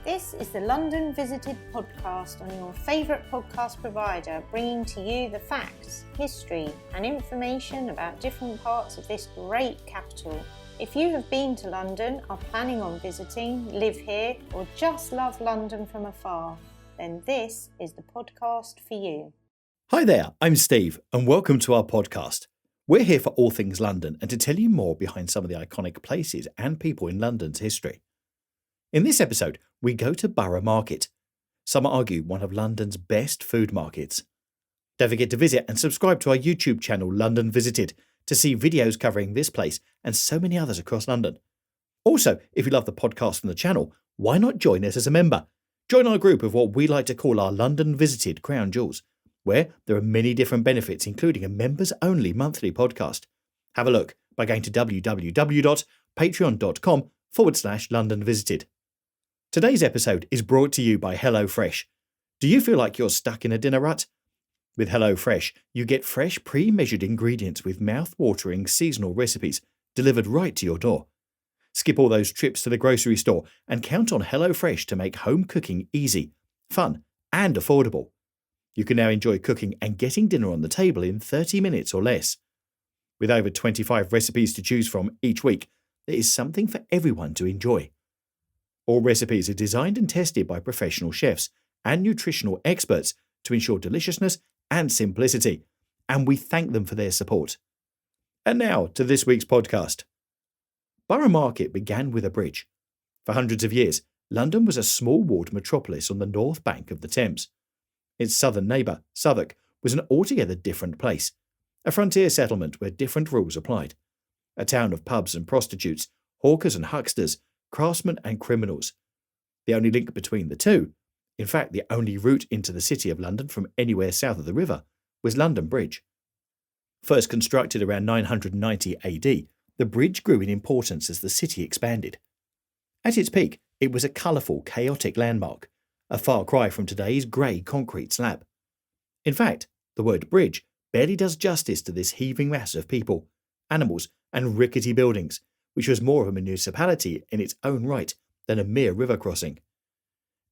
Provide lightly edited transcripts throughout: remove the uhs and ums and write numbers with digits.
This is the London Visited podcast on your favourite podcast provider, bringing to you the facts, history and information about different parts of this great capital. If you have been to London, are planning on visiting, live here or just love London from afar, then this is the podcast for you. Hi there, I'm Steve and welcome to our podcast. We're here for all things London and to tell you more behind some of the iconic places and people in London's history. In this episode, we go to Borough Market. Some argue one of London's best food markets. Don't forget to visit and subscribe to our YouTube channel London Visited to see videos covering this place and so many others across London. Also, if you love the podcast and the channel, why not join us as a member? Join our group of what we like to call our London Visited Crown Jewels, where there are many different benefits, including a members-only monthly podcast. Have a look by going to www.patreon.com/London Visited. Today's episode is brought to you by HelloFresh. Do you feel like you're stuck in a dinner rut? With HelloFresh, you get fresh, pre-measured ingredients with mouth-watering seasonal recipes delivered right to your door. Skip all those trips to the grocery store and count on HelloFresh to make home cooking easy, fun, and affordable. You can now enjoy cooking and getting dinner on the table in 30 minutes or less. With over 25 recipes to choose from each week, there is something for everyone to enjoy. All recipes are designed and tested by professional chefs and nutritional experts to ensure deliciousness and simplicity, and we thank them for their support. And now to this week's podcast. Borough Market began with a bridge. For hundreds of years, London was a small walled metropolis on the north bank of the Thames. Its southern neighbour, Southwark, was an altogether different place, a frontier settlement where different rules applied, a town of pubs and prostitutes, hawkers and hucksters, craftsmen and criminals. The only link between the two, in fact the only route into the city of London from anywhere south of the river, was London Bridge. First constructed around 990 AD, the bridge grew in importance as the city expanded. At its peak, it was a colourful, chaotic landmark, a far cry from today's grey concrete slab. In fact, the word bridge barely does justice to this heaving mass of people, animals and rickety buildings, which was more of a municipality in its own right than a mere river crossing.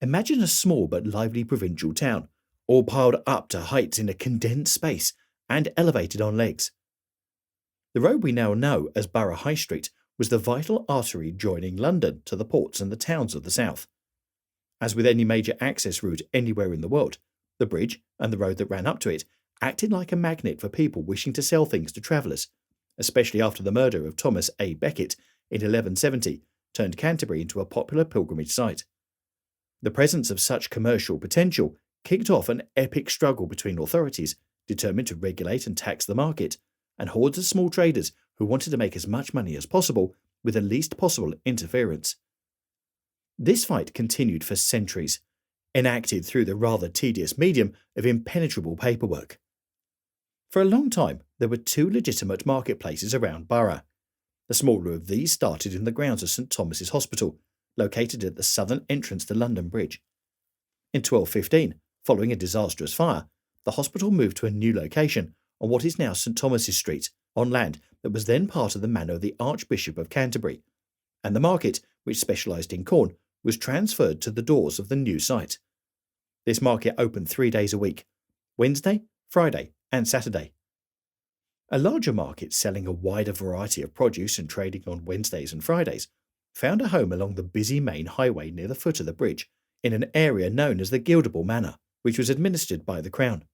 Imagine a small but lively provincial town, all piled up to heights in a condensed space and elevated on legs. The road we now know as Borough High Street was the vital artery joining London to the ports and the towns of the south. As with any major access route anywhere in the world, the bridge and the road that ran up to it acted like a magnet for people wishing to sell things to travellers, especially after the murder of Thomas A. Becket in 1170 turned Canterbury into a popular pilgrimage site. The presence of such commercial potential kicked off an epic struggle between authorities determined to regulate and tax the market, and hordes of small traders who wanted to make as much money as possible with the least possible interference. This fight continued for centuries, enacted through the rather tedious medium of impenetrable paperwork. For a long time, there were two legitimate marketplaces around Borough. The smaller of these started in the grounds of St Thomas's Hospital, located at the southern entrance to London Bridge. In 1215, following a disastrous fire, the hospital moved to a new location on what is now St Thomas's Street, on land that was then part of the manor of the Archbishop of Canterbury, and the market, which specialised in corn, was transferred to the doors of the new site. This market opened 3 days a week, Wednesday, Friday and Saturday. A larger market selling a wider variety of produce and trading on Wednesdays and Fridays found a home along the busy main highway near the foot of the bridge in an area known as the Guildable Manor, which was administered by the Crown.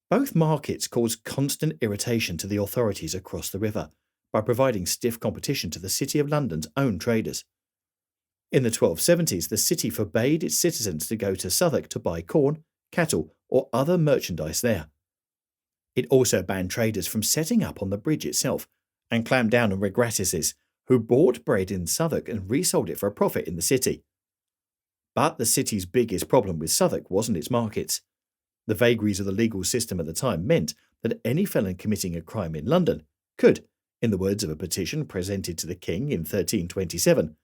Both markets caused constant irritation to the authorities across the river by providing stiff competition to the City of London's own traders. In the 1270s, the city forbade its citizens to go to Southwark to buy corn, cattle or other merchandise there. It also banned traders from setting up on the bridge itself and clamped down on regressises who bought bread in Southwark and resold it for a profit in the city. But the city's biggest problem with Southwark wasn't its markets. The vagaries of the legal system at the time meant that any felon committing a crime in London could, in the words of a petition presented to the King in 1327,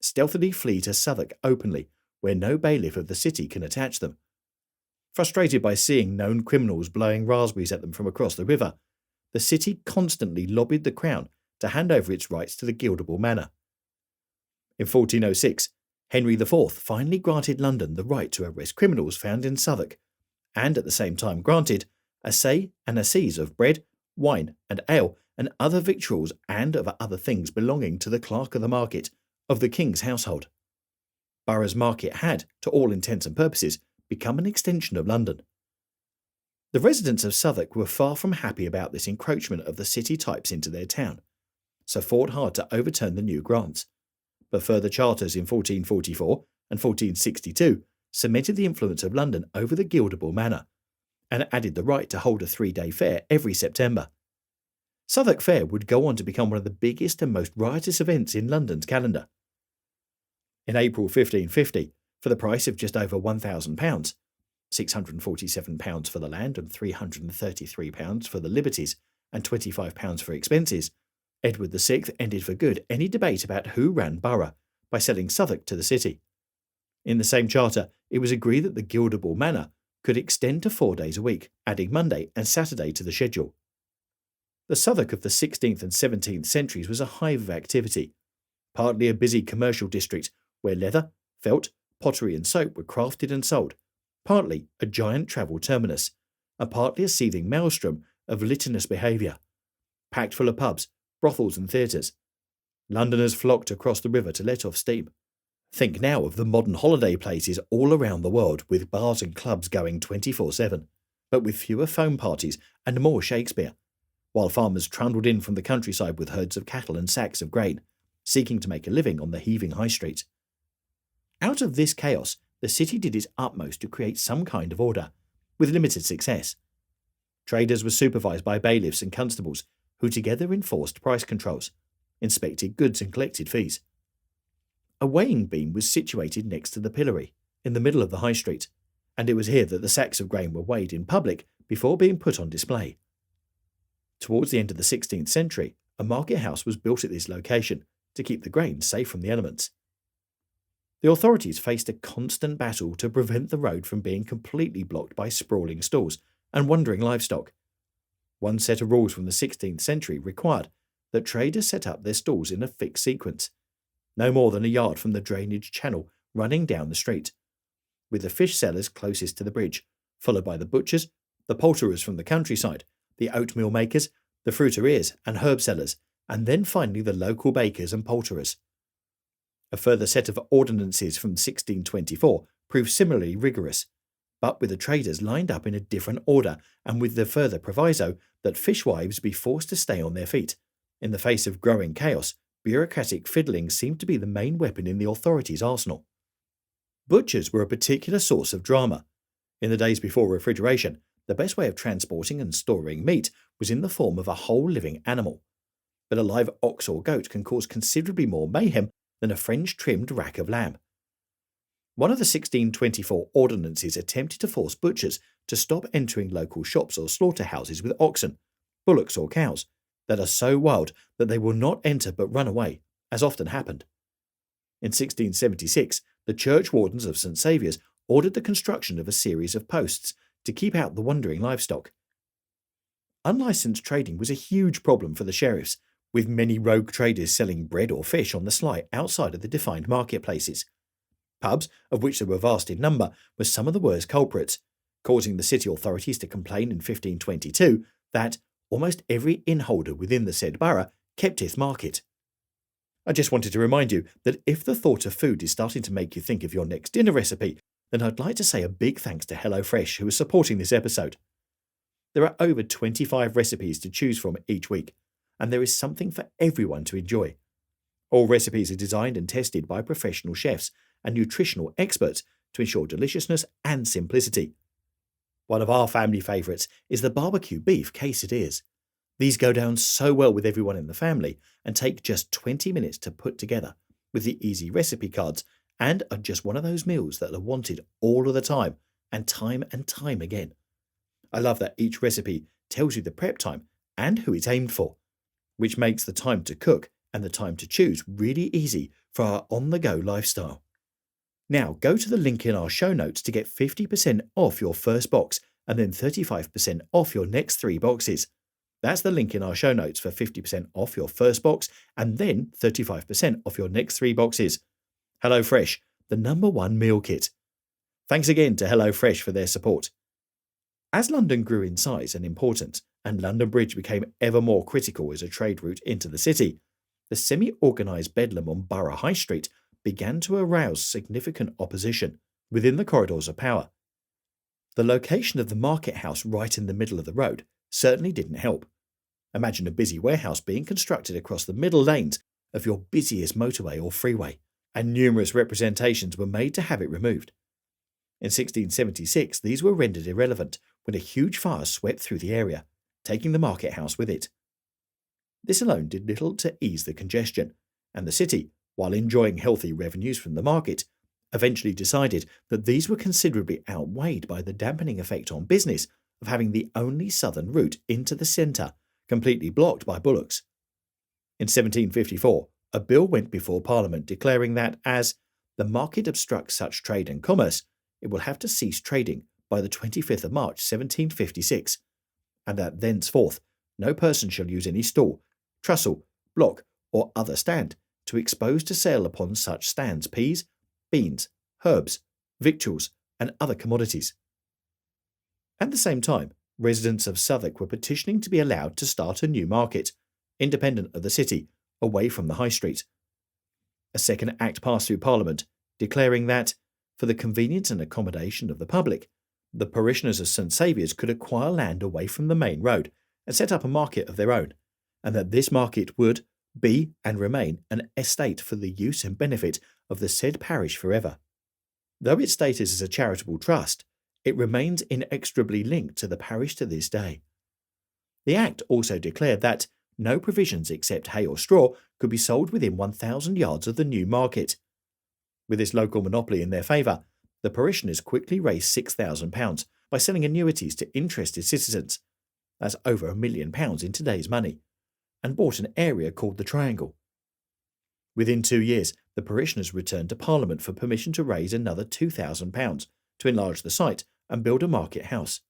stealthily flee to Southwark openly, where no bailiff of the city can attach them. Frustrated by seeing known criminals blowing raspberries at them from across the river, the city constantly lobbied the Crown to hand over its rights to the Guildable Manor. In 1406, Henry IV finally granted London the right to arrest criminals found in Southwark, and at the same time granted a say and a seize of bread, wine, and ale, and other victuals and of other things belonging to the clerk of the market of the king's household. Borough's market had, to all intents and purposes, become an extension of London. The residents of Southwark were far from happy about this encroachment of the city types into their town, so fought hard to overturn the new grants. But further charters in 1444 and 1462 cemented the influence of London over the Guildable Manor, and added the right to hold a 3-day fair every September. Southwark Fair would go on to become one of the biggest and most riotous events in London's calendar. In April 1550, for the price of just over £1,000, £647 for the land and £333 for the liberties, and £25 for expenses, Edward VI ended for good any debate about who ran Borough by selling Southwark to the city. In the same charter, it was agreed that the Guildable Manor could extend to 4 days a week, adding Monday and Saturday to the schedule. The Southwark of the 16th and 17th centuries was a hive of activity, partly a busy commercial district where leather, felt, pottery and soap were crafted and sold, partly a giant travel terminus, and partly a seething maelstrom of litanious behaviour, packed full of pubs, brothels and theatres. Londoners flocked across the river to let off steam. Think now of the modern holiday places all around the world with bars and clubs going 24/7, but with fewer foam parties and more Shakespeare, while farmers trundled in from the countryside with herds of cattle and sacks of grain, seeking to make a living on the heaving high street. Out of this chaos, the city did its utmost to create some kind of order, with limited success. Traders were supervised by bailiffs and constables, who together enforced price controls, inspected goods and collected fees. A weighing beam was situated next to the pillory, in the middle of the high street, and it was here that the sacks of grain were weighed in public before being put on display. Towards the end of the 16th century, a market house was built at this location to keep the grain safe from the elements. The authorities faced a constant battle to prevent the road from being completely blocked by sprawling stalls and wandering livestock. One set of rules from the 16th century required that traders set up their stalls in a fixed sequence, no more than a yard from the drainage channel running down the street, with the fish sellers closest to the bridge, followed by the butchers, the poulterers from the countryside, the oatmeal makers, the fruitereers and herb sellers, and then finally the local bakers and poulterers. A further set of ordinances from 1624 proved similarly rigorous, but with the traders lined up in a different order and with the further proviso that fishwives be forced to stay on their feet. In the face of growing chaos, bureaucratic fiddling seemed to be the main weapon in the authorities' arsenal. Butchers were a particular source of drama. In the days before refrigeration, the best way of transporting and storing meat was in the form of a whole living animal. But a live ox or goat can cause considerably more mayhem than a French-trimmed rack of lamb. One of the 1624 ordinances attempted to force butchers to stop entering local shops or slaughterhouses with oxen, bullocks or cows that are so wild that they will not enter but run away, as often happened. In 1676, the church wardens of St. Saviour's ordered the construction of a series of posts to keep out the wandering livestock. Unlicensed trading was a huge problem for the sheriffs, with many rogue traders selling bread or fish on the sly outside of the defined marketplaces. Pubs, of which there were vast in number, were some of the worst culprits, causing the city authorities to complain in 1522 that almost every innholder within the said borough keepteth market. I just wanted to remind you that if the thought of food is starting to make you think of your next dinner recipe, then I'd like to say a big thanks to HelloFresh, who is supporting this episode. There are over 25 recipes to choose from each week, and there is something for everyone to enjoy. All recipes are designed and tested by professional chefs and nutritional experts to ensure deliciousness and simplicity. One of our family favourites is the barbecue beef quesadillas. These go down so well with everyone in the family and take just 20 minutes to put together with the easy recipe cards, and are just one of those meals that are wanted all of the time and time again. I love that each recipe tells you the prep time and who it's aimed for, which makes the time to cook and the time to choose really easy for our on-the-go lifestyle. Now go to the link in our show notes to get 50% off your first box and then 35% off your next 3 boxes. That's the link in our show notes for 50% off your first box and then 35% off your next 3 boxes. HelloFresh, the #1 meal kit. Thanks again to HelloFresh for their support. As London grew in size and importance, and London Bridge became ever more critical as a trade route into the city, the semi-organised bedlam on Borough High Street began to arouse significant opposition within the corridors of power. The location of the market house right in the middle of the road certainly didn't help. Imagine a busy warehouse being constructed across the middle lanes of your busiest motorway or freeway, and numerous representations were made to have it removed. In 1676, these were rendered irrelevant when a huge fire swept through the area, taking the market house with it. This alone did little to ease the congestion, and the city, while enjoying healthy revenues from the market, eventually decided that these were considerably outweighed by the dampening effect on business of having the only southern route into the centre completely blocked by bullocks. In 1754, a bill went before Parliament declaring that, as the market obstructs such trade and commerce, it will have to cease trading by the 25th of March 1756, and that thenceforth no person shall use any stall, trussel, block, or other stand to expose to sale upon such stands peas, beans, herbs, victuals, and other commodities. At the same time, residents of Southwark were petitioning to be allowed to start a new market, independent of the city, away from the high street. A second act passed through Parliament, declaring that, for the convenience and accommodation of the public, the parishioners of St Saviour's could acquire land away from the main road and set up a market of their own, and that this market would be and remain an estate for the use and benefit of the said parish forever. Though its status as a charitable trust, it remains inexorably linked to the parish to this day. The Act also declared that no provisions except hay or straw could be sold within 1,000 yards of the new market. With this local monopoly in their favour, the parishioners quickly raised £6,000 by selling annuities to interested citizens, that's over £1 million in today's money, and bought an area called the Triangle. Within 2 years, the parishioners returned to Parliament for permission to raise another £2,000 to enlarge the site and build a market house.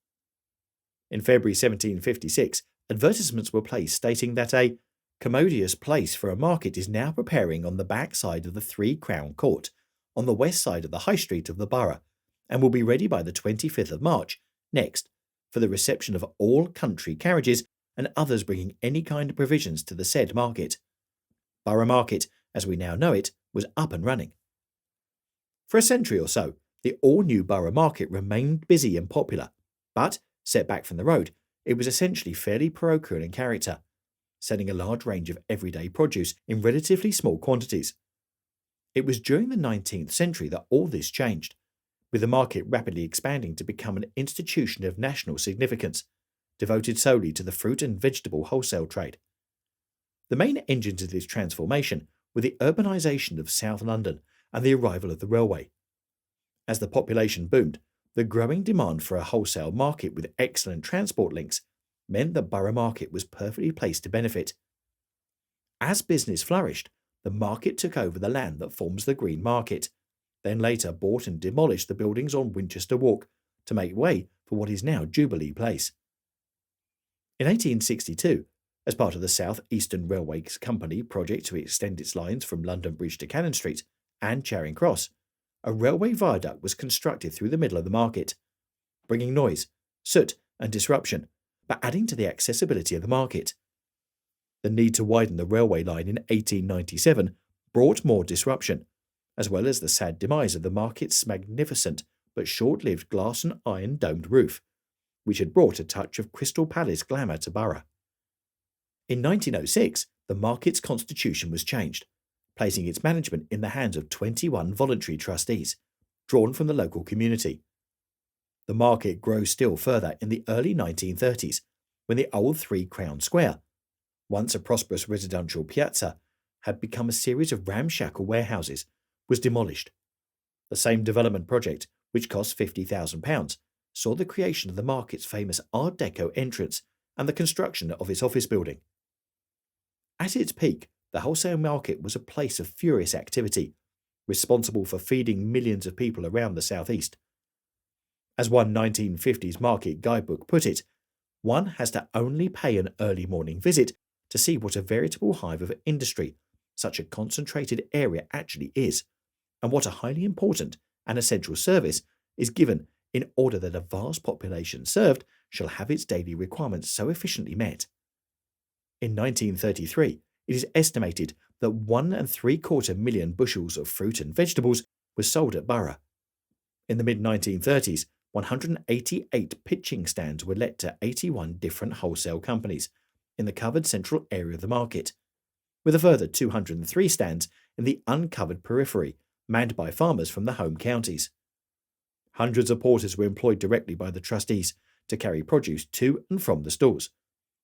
In February 1756, advertisements were placed stating that a commodious place for a market is now preparing on the back side of the 3 Crown Court, on the west side of the High Street of the borough, and will be ready by the 25th of March next for the reception of all country carriages and others bringing any kind of provisions to the said market. Borough Market, as we now know it, was up and running. For a century or so, the all-new Borough Market remained busy and popular, but, set back from the road, it was essentially fairly parochial in character, selling a large range of everyday produce in relatively small quantities. It was during the 19th century that all this changed, with the market rapidly expanding to become an institution of national significance, devoted solely to the fruit and vegetable wholesale trade. The main engines of this transformation were the urbanisation of South London and the arrival of the railway. As the population boomed, the growing demand for a wholesale market with excellent transport links meant that Borough Market was perfectly placed to benefit. As business flourished, the market took over the land that forms the Green Market, then later bought and demolished the buildings on Winchester Walk to make way for what is now Jubilee Place. In 1862, as part of the South Eastern Railway Company project to extend its lines from London Bridge to Cannon Street and Charing Cross, a railway viaduct was constructed through the middle of the market, bringing noise, soot and disruption, but adding to the accessibility of the market. The need to widen the railway line in 1897 brought more disruption, as well as the sad demise of the market's magnificent but short-lived glass and iron domed roof, which had brought a touch of Crystal Palace glamour to Borough. In 1906, the market's constitution was changed, placing its management in the hands of 21 voluntary trustees, drawn from the local community. The market grew still further in the early 1930s, when the old 3 Crown Square, once a prosperous residential piazza, had become a series of ramshackle warehouses, was demolished. The same development project, which cost £50,000, saw the creation of the market's famous Art Deco entrance and the construction of its office building. At its peak, the wholesale market was a place of furious activity, responsible for feeding millions of people around the southeast. As one 1950s market guidebook put it, one has to only pay an early morning visit to see what a veritable hive of industry such a concentrated area actually is, and what a highly important and essential service is given in order that a vast population served shall have its daily requirements so efficiently met. In 1933, it is estimated that 1.75 million bushels of fruit and vegetables was sold at Borough. In the mid-1930s, 188 pitching stands were let to 81 different wholesale companies in the covered central area of the market, with a further 203 stands in the uncovered periphery, manned by farmers from the home counties. Hundreds of porters were employed directly by the trustees to carry produce to and from the stores,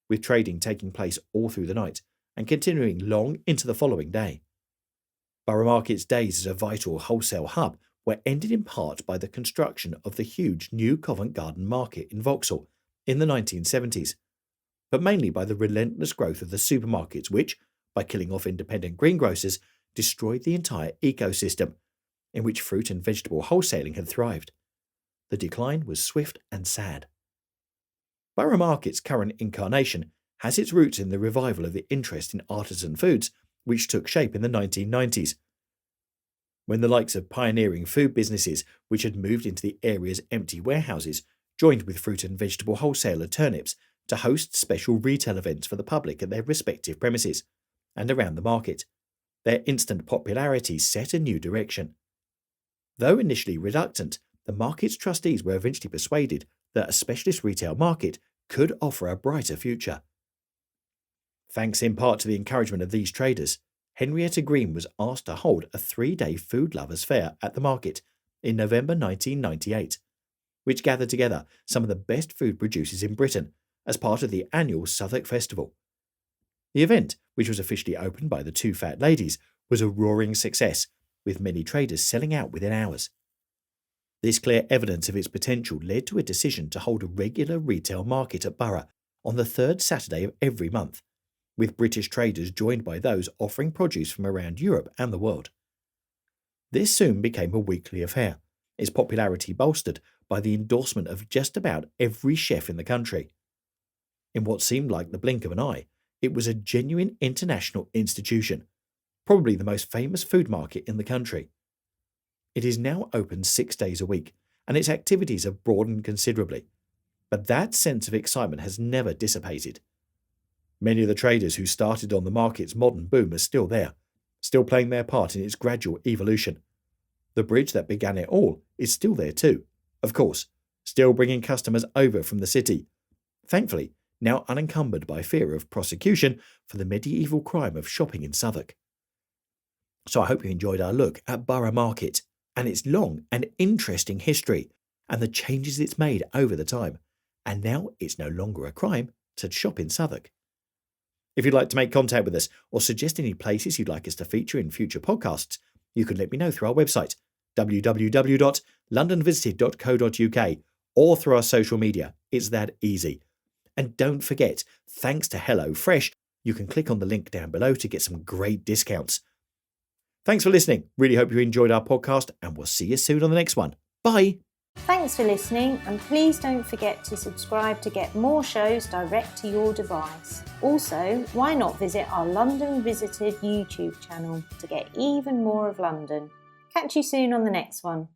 with trading taking place all through the night and continuing long into the following day. Borough Market's days as a vital wholesale hub were ended in part by the construction of the huge new Covent Garden Market in Vauxhall in the 1970s, but mainly by the relentless growth of the supermarkets which, by killing off independent greengrocers, destroyed the entire ecosystem in which fruit and vegetable wholesaling had thrived. The decline was swift and sad. Borough Market's current incarnation has its roots in the revival of the interest in artisan foods which took shape in the 1990s, when the likes of pioneering food businesses which had moved into the area's empty warehouses joined with fruit and vegetable wholesaler Turnips to host special retail events for the public at their respective premises and around the market. Their instant popularity set a new direction. Though initially reluctant, the market's trustees were eventually persuaded that a specialist retail market could offer a brighter future. Thanks in part to the encouragement of these traders, Henrietta Green was asked to hold a 3-day food lovers fair at the market in November 1998, which gathered together some of the best food producers in Britain as part of the annual Southwark Festival. The event, which was officially opened by the two fat ladies, was a roaring success, with many traders selling out within hours. This clear evidence of its potential led to a decision to hold a regular retail market at Borough on the third Saturday of every month, with British traders joined by those offering produce from around Europe and the world. This soon became a weekly affair, its popularity bolstered by the endorsement of just about every chef in the country. In what seemed like the blink of an eye, it was a genuine international institution, probably the most famous food market in the country. It is now open 6 days a week, and its activities have broadened considerably, but that sense of excitement has never dissipated. Many of the traders who started on the market's modern boom are still there, still playing their part in its gradual evolution. The bridge that began it all is still there too, of course, still bringing customers over from the city, thankfully now unencumbered by fear of prosecution for the medieval crime of shopping in Southwark. So I hope you enjoyed our look at Borough Market and its long and interesting history and the changes it's made over the time, and now it's no longer a crime to shop in Southwark. If you'd like to make contact with us or suggest any places you'd like us to feature in future podcasts, you can let me know through our website, www.londonvisited.co.uk, or through our social media. It's that easy. And don't forget, thanks to HelloFresh, you can click on the link down below to get some great discounts. Thanks for listening. Really hope you enjoyed our podcast, and we'll see you soon on the next one. Bye. Thanks for listening, and please don't forget to subscribe to get more shows direct to your device. Also, why not visit our London Visited YouTube channel to get even more of London. Catch you soon on the next one.